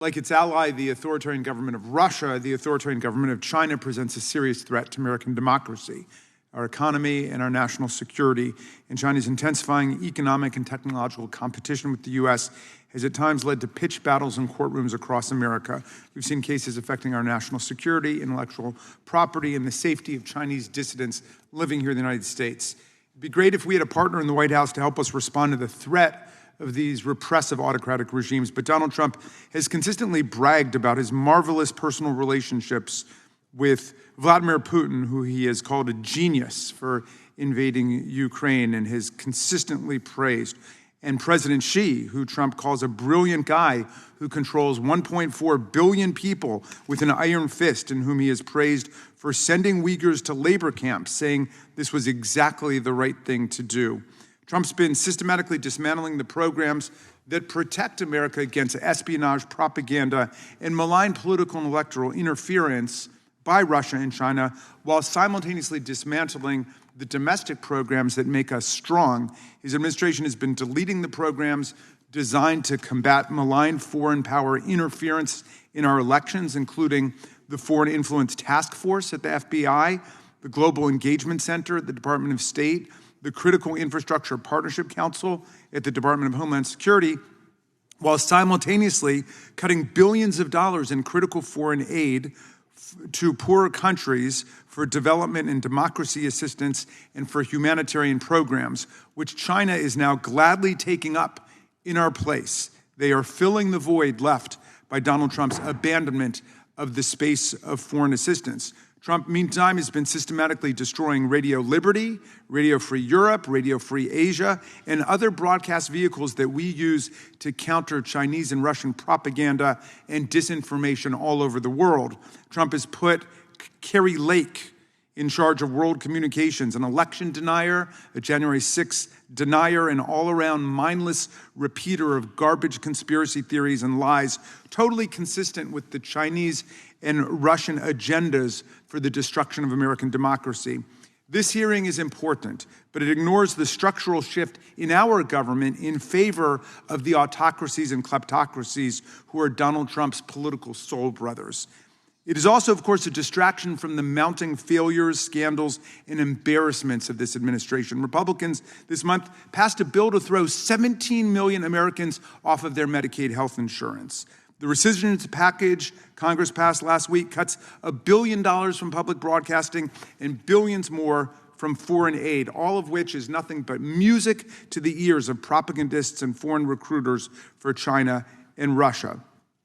Like its ally, the authoritarian government of Russia, the authoritarian government of China presents a serious threat to American democracy, our economy, and our national security. And China's intensifying economic and technological competition with the U.S. has at times led to pitched battles in courtrooms across America. We've seen cases affecting our national security, intellectual property, and the safety of Chinese dissidents living here in the United States. It'd be great if we had a partner in the White House to help us respond to the threat of these repressive autocratic regimes, but Donald Trump has consistently bragged about his marvelous personal relationships with Vladimir Putin, who he has called a genius for invading Ukraine and has consistently praised, and President Xi, who Trump calls a brilliant guy who controls 1.4 billion people with an iron fist, and whom he has praised for sending Uyghurs to labor camps, saying this was exactly the right thing to do. Trump's been systematically dismantling the programs that protect America against espionage, propaganda, and malign political and electoral interference by Russia and China, while simultaneously dismantling the domestic programs that make us strong. His administration has been deleting the programs designed to combat malign foreign power interference in our elections, including the Foreign Influence Task Force at the FBI, the Global Engagement Center at the Department of State, the Critical Infrastructure Partnership Council at the Department of Homeland Security, while simultaneously cutting billions of dollars in critical foreign aid to poorer countries for development and democracy assistance and for humanitarian programs, which China is now gladly taking up in our place. They are filling the void left by Donald Trump's abandonment of the space of foreign assistance. Trump, meantime, has been systematically destroying Radio Liberty, Radio Free Europe, Radio Free Asia, and other broadcast vehicles that we use to counter Chinese and Russian propaganda and disinformation all over the world. Trump has put Carrie Lake in charge of world communications, an election denier, a January 6th denier, an all-around mindless repeater of garbage conspiracy theories and lies, totally consistent with the Chinese and Russian agendas for the destruction of American democracy. This hearing is important, but it ignores the structural shift in our government in favor of the autocracies and kleptocracies who are Donald Trump's political soul brothers. It is also, of course, a distraction from the mounting failures, scandals, and embarrassments of this administration. Republicans this month passed a bill to throw 17 million Americans off of their Medicaid health insurance. The rescission package Congress passed last week cuts $1 billion from public broadcasting and billions more from foreign aid, all of which is nothing but music to the ears of propagandists and foreign recruiters for China and Russia.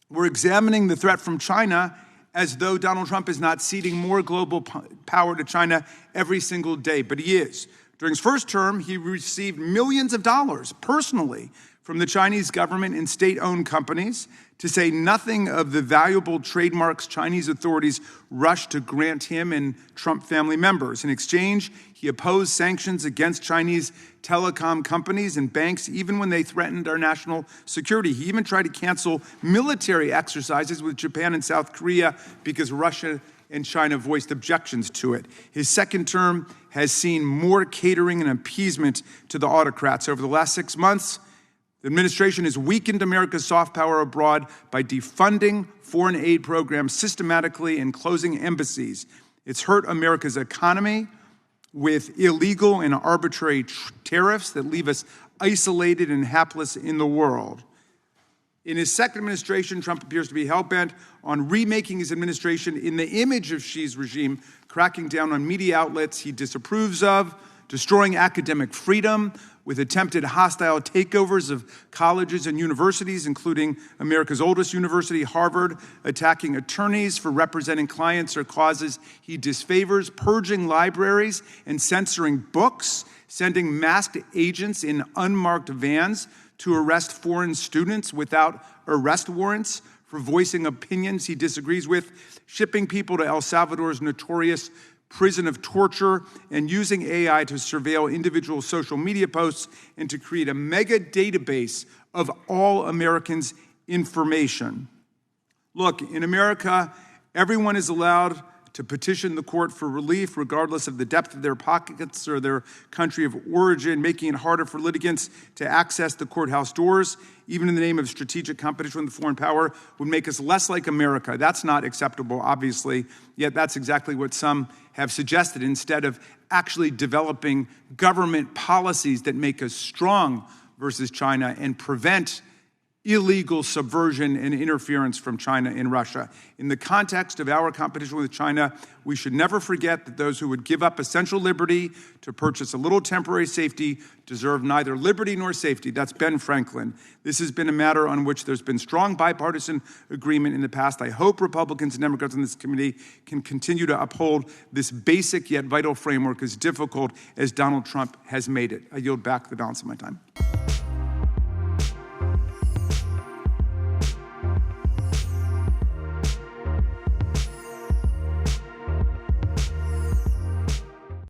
We're examining the threat from China as though Donald Trump is not ceding more global power to China every single day, but he is. During his first term, he received millions of dollars personally from the Chinese government and state-owned companies, to say nothing of the valuable trademarks Chinese authorities rushed to grant him and Trump family members. In exchange, he opposed sanctions against Chinese telecom companies and banks, even when they threatened our national security. He even tried to cancel military exercises with Japan and South Korea because Russia and China voiced objections to it. His second term has seen more catering and appeasement to the autocrats. Over the last 6 months, the administration has weakened America's soft power abroad by defunding foreign aid programs systematically and closing embassies. It's hurt America's economy with illegal and arbitrary tariffs that leave us isolated and hapless in the world. In his second administration, Trump appears to be hell-bent on remaking his administration in the image of Xi's regime, cracking down on media outlets he disapproves of, destroying academic freedom with attempted hostile takeovers of colleges and universities, including America's oldest university, Harvard, attacking attorneys for representing clients or causes he disfavors, purging libraries and censoring books, sending masked agents in unmarked vans to arrest foreign students without arrest warrants for voicing opinions he disagrees with, shipping people to El Salvador's notorious prison of torture, and using AI to surveil individual social media posts and to create a mega database of all Americans' information. Look, in America, everyone is allowed to petition the court for relief, regardless of the depth of their pockets or their country of origin, making it harder for litigants to access the courthouse doors, even in the name of strategic competition with a foreign power, would make us less like America. That's not acceptable, obviously, yet that's exactly what some have suggested, instead of actually developing government policies that make us strong versus China and prevent illegal subversion and interference from China and Russia. In the context of our competition with China, we should never forget that those who would give up essential liberty to purchase a little temporary safety deserve neither liberty nor safety. That's Ben Franklin. This has been a matter on which there's been strong bipartisan agreement in the past. I hope Republicans and Democrats in this committee can continue to uphold this basic yet vital framework, as difficult as Donald Trump has made it. I yield back the balance of my time.